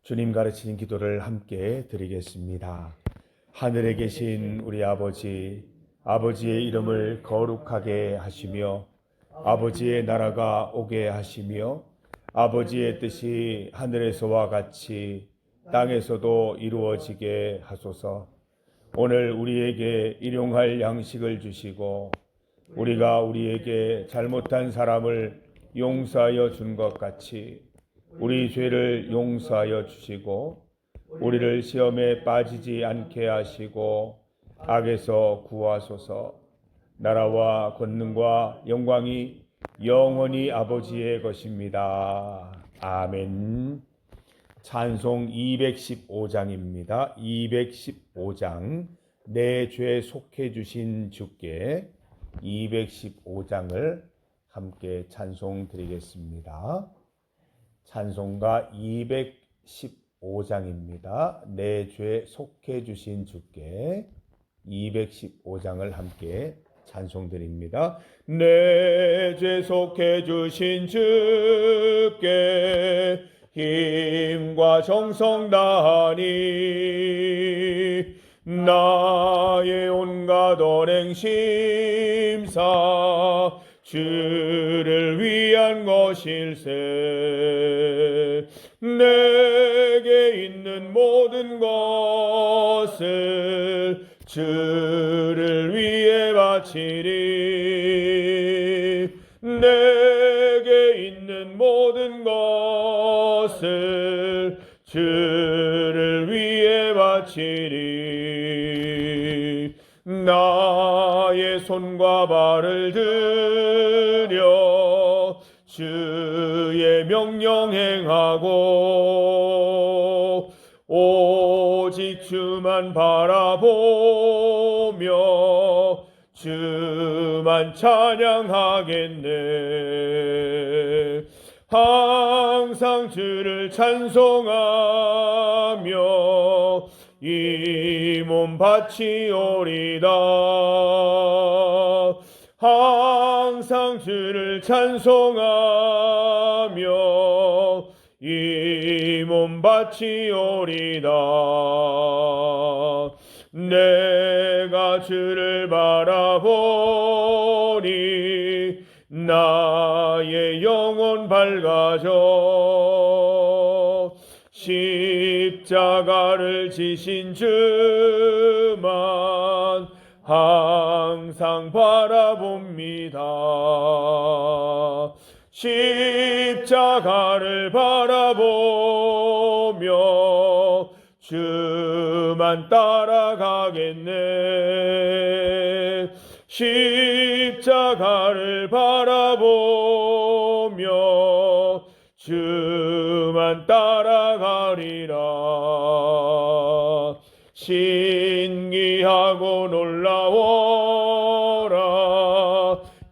주님 가르치는 기도를 함께 드리겠습니다. 하늘에 계신 우리 아버지, 아버지의 이름을 거룩하게 하시며 아버지의 나라가 오게 하시며 아버지의 뜻이 하늘에서와 같이 땅에서도 이루어지게 하소서. 오늘 우리에게 일용할 양식을 주시고 우리가 우리에게 잘못한 사람을 용서하여 준 것 같이 우리 죄를 용서하여 주시고 우리를 시험에 빠지지 않게 하시고 악에서 구하소서. 나라와 권능과 영광이 영원히 아버지의 것입니다. 아멘. 찬송 215장입니다. 215장 내 죄 속해 주신 주께 215장을 함께 찬송 드리겠습니다. 찬송가 215장입니다. 내 죄 속해 주신 주께 215장을 함께 찬송 드립니다. 내 죄 속해 주신 주께 힘과 정성 다하니 나의 온갖 언행 심사 주를 위한 것일세. 내게 있는 모든 것을 주를 위해 바치리. 내게 있는 모든 것을 주를 위해 바치리. 나의 손과 발을 들여 주의 명령 행하고 오직 주만 바라보며 주만 찬양하겠네. 항상 주를 찬송하며 이 몸 바치오리다. 항상 주를 찬송하며 이 몸 바치오리다. 내가 주를 바라보니 나의 영혼 밝아져. 십자가를 지신 주만 항상 바라봅니다. 십자가를 바라보며 주만 따라가겠네. 십자가를 바라보며 주만 따라가리라. 신기하고 놀라워라.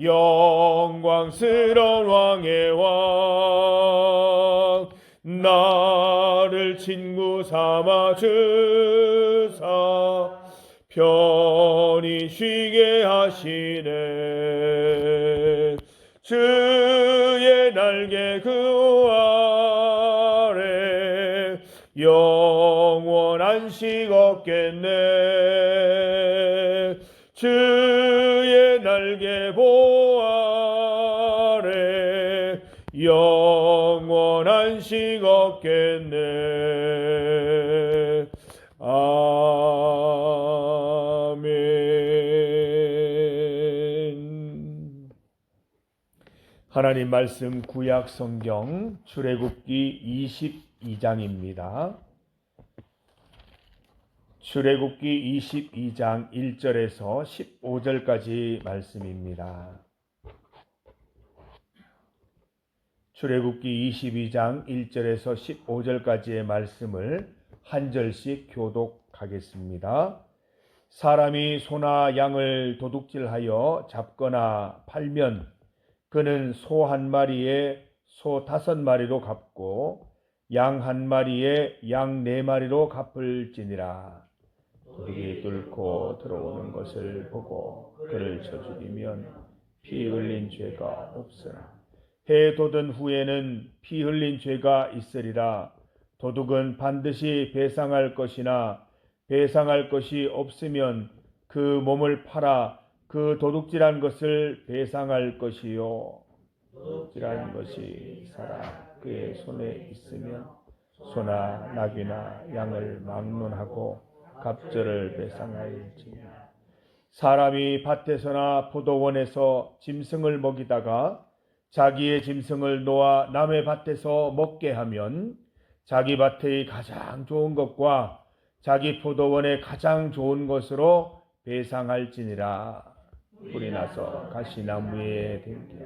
영광스러운 왕의 왕. 나를 친구 삼아 주사 편히 쉬게 하시네. 주의 날개 그 아래 영원 안식 얻겠네. 주의 날개 보 아래 영원 안식 얻겠네. 아멘. 하나님 말씀 구약 성경 출애굽기 22장입니다. 출애굽기 22장 1절에서 15절까지 말씀입니다. 출애굽기 22장 1절에서 15절까지의 말씀을 한 절씩 교독하겠습니다. 사람이 소나 양을 도둑질하여 잡거나 팔면 그는 소 한 마리에 소 5마리로 갚고 양 한 마리에 양 4마리로 갚을지니라. 도둑이 뚫고 들어오는 것을 보고 그를 쳐 죽이면 피 흘린 죄가 없으나 해 돋은 후에는 피 흘린 죄가 있으리라. 도둑은 반드시 배상할 것이나 배상할 것이 없으면 그 몸을 팔아 그 도둑질한 것을 배상할 것이요. 도둑질한 것이 살아 그의 손에 있으면 소나 나귀나 양을 막론하고 갑절을 배상할지니라. 사람이 밭에서나 포도원에서 짐승을 먹이다가 자기의 짐승을 놓아 남의 밭에서 먹게 하면 자기 밭의 가장 좋은 것과 자기 포도원의 가장 좋은 것으로 배상할지니라. 불이 나서 가시나무에 댕겨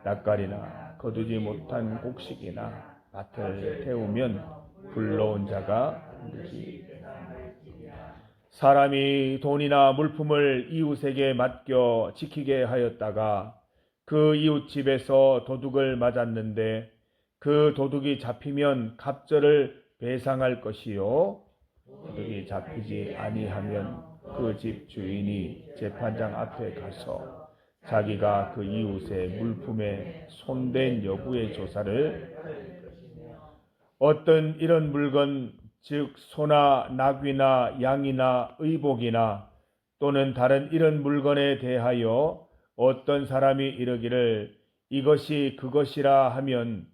낯가리나 거두지 못한 곡식이나 밭을 태우면 불러온 자가 반드시 사람이 돈이나 물품을 이웃에게 맡겨 지키게 하였다가 그 이웃 집에서 도둑을 맞았는데 그 도둑이 잡히면 갑절을 배상할 것이요. 도둑이 잡히지 아니하면 그 집 주인이 재판장 앞에 가서 자기가 그 이웃의 물품에 손댄 여부의 조사를 어떤 이런 물건 즉 소나 나귀나 양이나 의복이나 또는 다른 이런 물건에 대하여 어떤 사람이 이르기를 이것이 그것이라 하면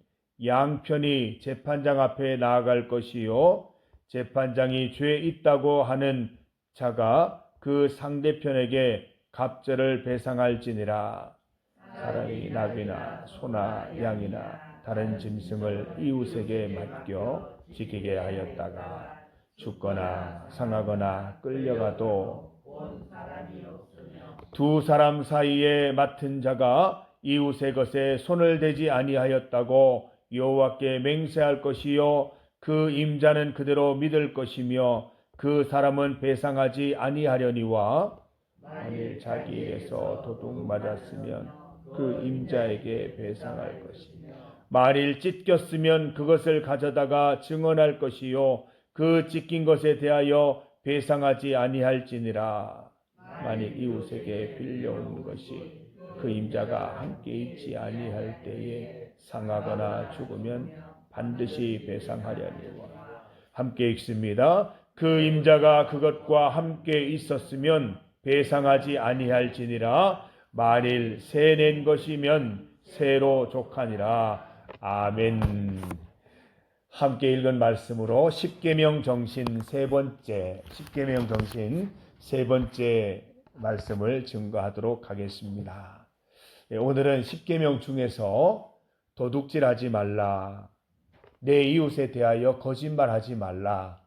양편이 재판장 앞에 나아갈 것이요 재판장이 죄 있다고 하는 자가 그 상대편에게 갑절을 배상할지니라. 사람이 나귀나 소나 양이나 다른 짐승을 이웃에게 맡겨 지키게 하였다가 죽거나 상하거나 끌려가도 두 사람 사이에 맡은 자가 이웃의 것에 손을 대지 아니하였다고 여호와께 맹세할 것이요 그 임자는 그대로 믿을 것이며 그 사람은 배상하지 아니하려니와 만일 자기 일에서 도둑 맞았으면 그 임자에게 배상할 것이며 만일 찢겼으면 그것을 가져다가 증언할 것이요 그 찢긴 것에 대하여 배상하지 아니할지니라. 만일 이웃에게 빌려온 것이 그 임자가 함께 있지 아니할 때에 상하거나 죽으면 반드시 배상하려니와 함께 있습니다. 그 임자가 그것과 함께 있었으면 배상하지 아니할지니라. 만일 새 낸 것이면 새로 족하니라. 아멘. 함께 읽은 말씀으로 십계명 정신 세 번째 말씀을 증거하도록 하겠습니다. 오늘은 십계명 중에서 도둑질하지 말라, 내 이웃에 대하여 거짓말하지 말라,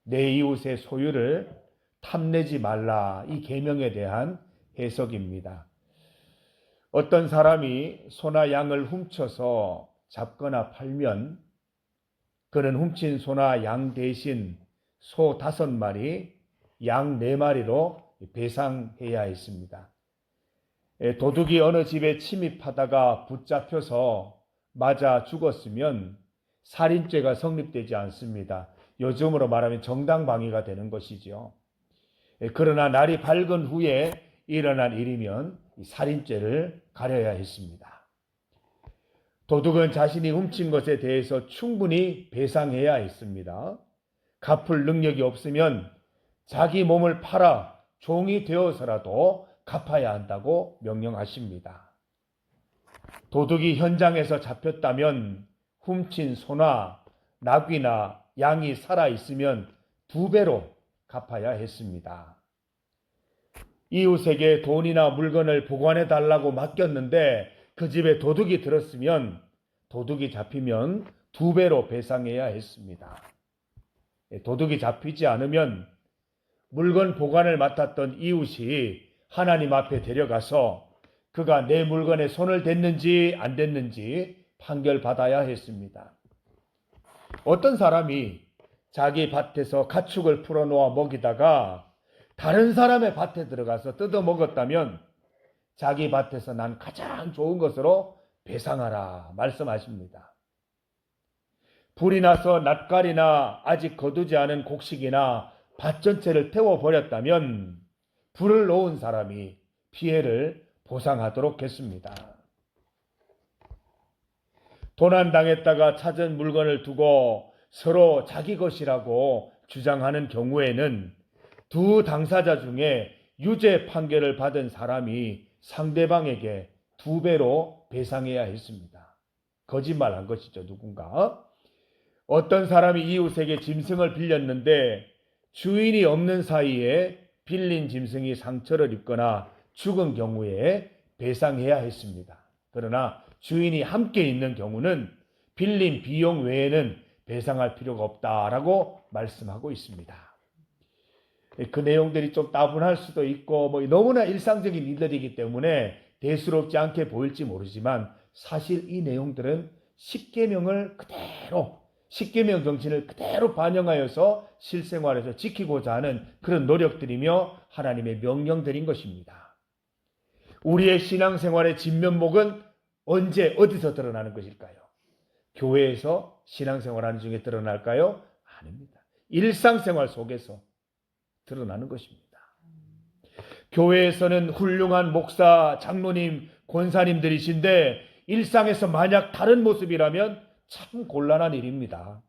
내 이웃의 소유를 탐내지 말라, 이 계명에 대한 해석입니다. 어떤 사람이 소나 양을 훔쳐서 잡거나 팔면 그는 훔친 소나 양 대신 소 5마리, 양 4마리로 배상해야 했습니다. 도둑이 어느 집에 침입하다가 붙잡혀서 맞아 죽었으면 살인죄가 성립되지 않습니다. 요즘으로 말하면 정당방위가 되는 것이죠. 그러나 날이 밝은 후에 일어난 일이면 살인죄를 가려야 했습니다. 도둑은 자신이 훔친 것에 대해서 충분히 배상해야 했습니다. 갚을 능력이 없으면 자기 몸을 팔아 종이 되어서라도 갚아야 한다고 명령하십니다. 도둑이 현장에서 잡혔다면 훔친 소나 나귀나 양이 살아있으면 2배로 갚아야 했습니다. 이웃에게 돈이나 물건을 보관해 달라고 맡겼는데 그 집에 도둑이 들었으면 도둑이 잡히면 2배로 배상해야 했습니다. 도둑이 잡히지 않으면 물건 보관을 맡았던 이웃이 하나님 앞에 데려가서 그가 내 물건에 손을 댔는지 안 댔는지 판결받아야 했습니다. 어떤 사람이 자기 밭에서 가축을 풀어놓아 먹이다가 다른 사람의 밭에 들어가서 뜯어 먹었다면 자기 밭에서 난 가장 좋은 것으로 배상하라 말씀하십니다. 불이 나서 낯가리나 아직 거두지 않은 곡식이나 밭 전체를 태워버렸다면 불을 놓은 사람이 피해를 보상하도록 했습니다. 도난당했다가 찾은 물건을 두고 서로 자기 것이라고 주장하는 경우에는 두 당사자 중에 유죄 판결을 받은 사람이 상대방에게 2배로 배상해야 했습니다. 거짓말한 것이죠, 누군가. 어떤 사람이 이웃에게 짐승을 빌렸는데 주인이 없는 사이에 빌린 짐승이 상처를 입거나 죽은 경우에 배상해야 했습니다. 그러나 주인이 함께 있는 경우는 빌린 비용 외에는 배상할 필요가 없다라고 말씀하고 있습니다. 그 내용들이 좀 따분할 수도 있고 너무나 일상적인 일들이기 때문에 대수롭지 않게 보일지 모르지만 사실 이 내용들은 십계명을 그대로, 십계명 정신을 그대로 반영하여서 실생활에서 지키고자 하는 그런 노력들이며 하나님의 명령들인 것입니다. 우리의 신앙생활의 진면목은 언제 어디서 드러나는 것일까요? 교회에서 신앙생활하는 중에 드러날까요? 아닙니다. 일상생활 속에서 드러나는 것입니다. 교회에서는 훌륭한 목사, 장로님, 권사님들이신데 일상에서 만약 다른 모습이라면 참 곤란한 일입니다.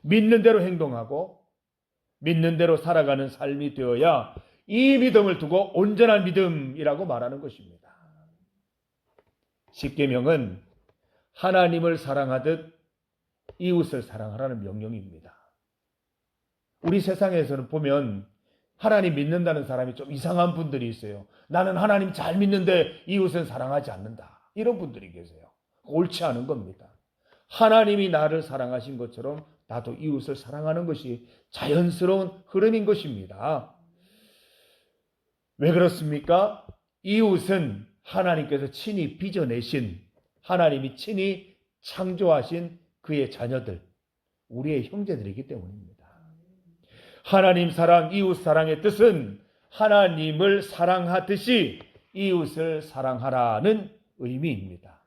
믿는 대로 행동하고 믿는 대로 살아가는 삶이 되어야 이 믿음을 두고 온전한 믿음이라고 말하는 것입니다. 십계명은 하나님을 사랑하듯 이웃을 사랑하라는 명령입니다. 우리 세상에서는 보면 하나님 믿는다는 사람이 좀 이상한 분들이 있어요. 나는 하나님 잘 믿는데 이웃은 사랑하지 않는다. 이런 분들이 계세요. 옳지 않은 겁니다. 하나님이 나를 사랑하신 것처럼 나도 이웃을 사랑하는 것이 자연스러운 흐름인 것입니다. 왜 그렇습니까? 이웃은 하나님께서 친히 빚어내신, 하나님이 친히 창조하신 그의 자녀들, 우리의 형제들이기 때문입니다. 하나님 사랑, 이웃 사랑의 뜻은 하나님을 사랑하듯이 이웃을 사랑하라는 의미입니다.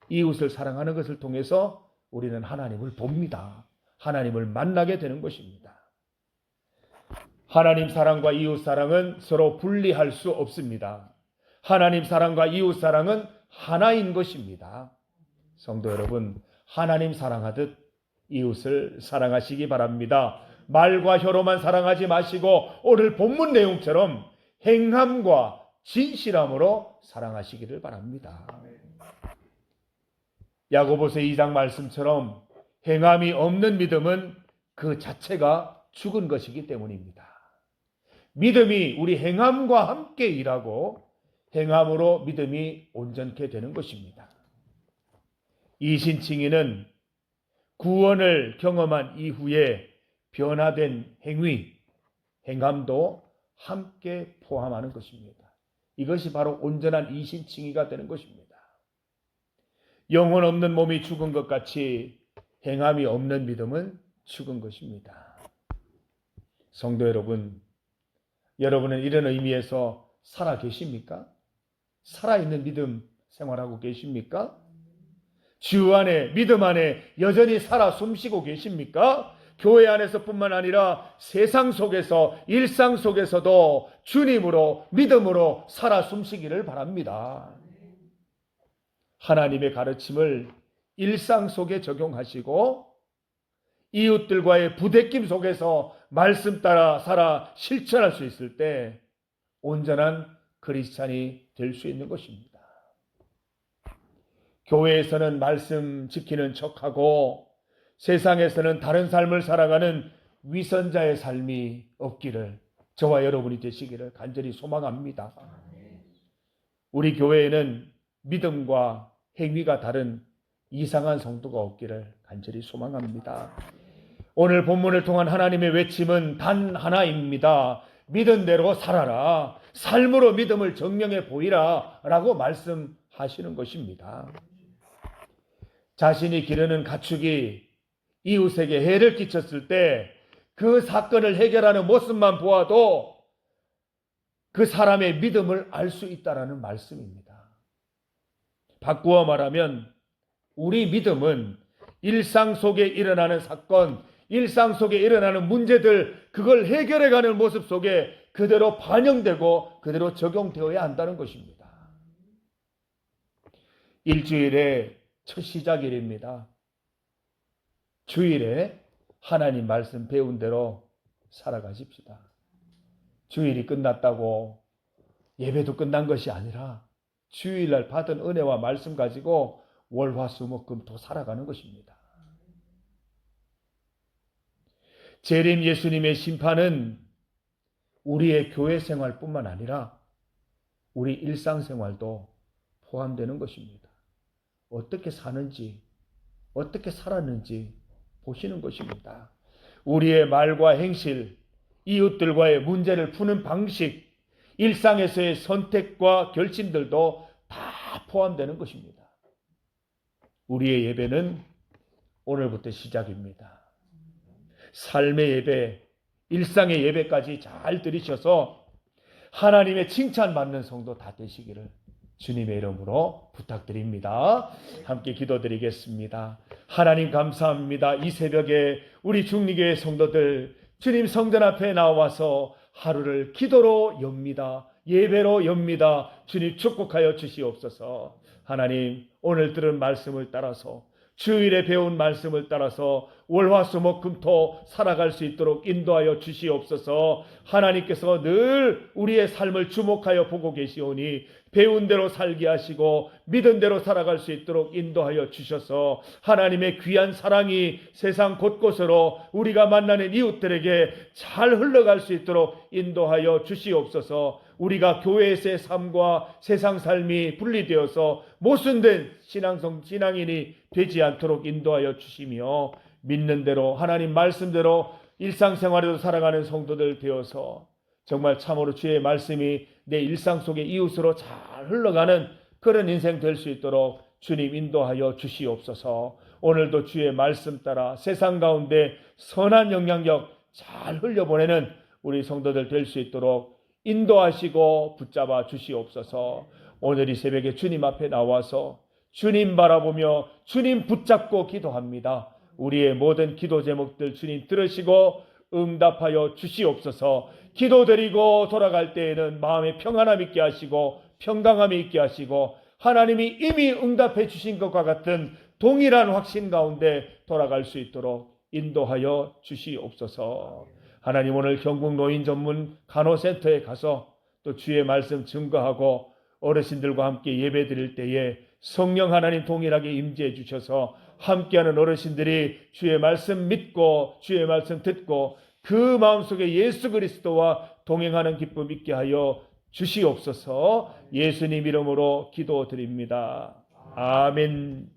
이웃을 사랑하는 것을 통해서 우리는 하나님을 봅니다. 하나님을 만나게 되는 것입니다. 하나님 사랑과 이웃 사랑은 서로 분리할 수 없습니다. 하나님 사랑과 이웃 사랑은 하나인 것입니다. 성도 여러분, 하나님 사랑하듯 이웃을 사랑하시기 바랍니다. 말과 혀로만 사랑하지 마시고 오늘 본문 내용처럼 행함과 진실함으로 사랑하시기를 바랍니다. 야고보서 2장 말씀처럼 행함이 없는 믿음은 그 자체가 죽은 것이기 때문입니다. 믿음이 우리 행함과 함께 일하고 행함으로 믿음이 온전케 되는 것입니다. 이신칭의는 구원을 경험한 이후에 변화된 행위, 행함도 함께 포함하는 것입니다. 이것이 바로 온전한 이신칭의가 되는 것입니다. 영혼 없는 몸이 죽은 것 같이 행함이 없는 믿음은 죽은 것입니다. 성도 여러분, 여러분은 이런 의미에서 살아 계십니까? 살아있는 믿음 생활하고 계십니까? 주 안에, 믿음 안에 여전히 살아 숨쉬고 계십니까? 교회 안에서뿐만 아니라 세상 속에서, 일상 속에서도 주님으로, 믿음으로 살아 숨쉬기를 바랍니다. 하나님의 가르침을 일상 속에 적용하시고 이웃들과의 부대낌 속에서 말씀 따라 살아 실천할 수 있을 때 온전한 크리스찬이 될 수 있는 것입니다. 교회에서는 말씀 지키는 척하고 세상에서는 다른 삶을 살아가는 위선자의 삶이 없기를 저와 여러분이 되시기를 간절히 소망합니다. 우리 교회에는 믿음과 행위가 다른 이상한 성도가 없기를 간절히 소망합니다. 오늘 본문을 통한 하나님의 외침은 단 하나입니다. 믿은 대로 살아라. 삶으로 믿음을 증명해 보이라 라고 말씀하시는 것입니다. 자신이 기르는 가축이 이웃에게 해를 끼쳤을 때 그 사건을 해결하는 모습만 보아도 그 사람의 믿음을 알 수 있다라는 말씀입니다. 바꾸어 말하면 우리 믿음은 일상 속에 일어나는 사건, 일상 속에 일어나는 문제들, 그걸 해결해가는 모습 속에 그대로 반영되고 그대로 적용되어야 한다는 것입니다. 일주일의 첫 시작일입니다. 주일에 하나님 말씀 배운 대로 살아가십시다. 주일이 끝났다고 예배도 끝난 것이 아니라 주일날 받은 은혜와 말씀 가지고 월, 화, 수, 목, 금, 토 살아가는 것입니다. 재림 예수님의 심판은 우리의 교회 생활뿐만 아니라 우리 일상생활도 포함되는 것입니다. 어떻게 사는지, 어떻게 살았는지 보시는 것입니다. 우리의 말과 행실, 이웃들과의 문제를 푸는 방식, 일상에서의 선택과 결심들도 다 포함되는 것입니다. 우리의 예배는 오늘부터 시작입니다. 삶의 예배, 일상의 예배까지 잘 들으셔서 하나님의 칭찬받는 성도 다 되시기를 주님의 이름으로 부탁드립니다. 함께 기도드리겠습니다. 하나님 감사합니다. 이 새벽에 우리 중리교회 성도들 주님 성전 앞에 나와서 하루를 기도로 엽니다. 예배로 엽니다. 주님 축복하여 주시옵소서. 하나님 오늘 들은 말씀을 따라서 주일에 배운 말씀을 따라서 월화수목금토 살아갈 수 있도록 인도하여 주시옵소서. 하나님께서 늘 우리의 삶을 주목하여 보고 계시오니 배운 대로 살게 하시고 믿은 대로 살아갈 수 있도록 인도하여 주셔서 하나님의 귀한 사랑이 세상 곳곳으로 우리가 만나는 이웃들에게 잘 흘러갈 수 있도록 인도하여 주시옵소서. 우리가 교회에서의 삶과 세상 삶이 분리되어서 모순된 신앙인이 되지 않도록 인도하여 주시며 믿는 대로 하나님 말씀대로 일상생활에도 살아가는 성도들 되어서 정말 참으로 주의 말씀이 내 일상 속의 이웃으로 잘 흘러가는 그런 인생 될 수 있도록 주님 인도하여 주시옵소서. 오늘도 주의 말씀 따라 세상 가운데 선한 영향력 잘 흘려보내는 우리 성도들 될 수 있도록 인도하시고 붙잡아 주시옵소서. 오늘 이 새벽에 주님 앞에 나와서 주님 바라보며 주님 붙잡고 기도합니다. 우리의 모든 기도 제목들 주님 들으시고 응답하여 주시옵소서. 기도드리고 돌아갈 때에는 마음에 평안함 있게 하시고 평강함이 있게 하시고 하나님이 이미 응답해 주신 것과 같은 동일한 확신 가운데 돌아갈 수 있도록 인도하여 주시옵소서. 하나님 오늘 경북 노인 전문 간호센터에 가서 또 주의 말씀 증거하고 어르신들과 함께 예배 드릴 때에 성령 하나님 동일하게 임재해 주셔서 함께하는 어르신들이 주의 말씀 믿고 주의 말씀 듣고 그 마음속에 예수 그리스도와 동행하는 기쁨 있게 하여 주시옵소서. 예수님 이름으로 기도드립니다. 아멘.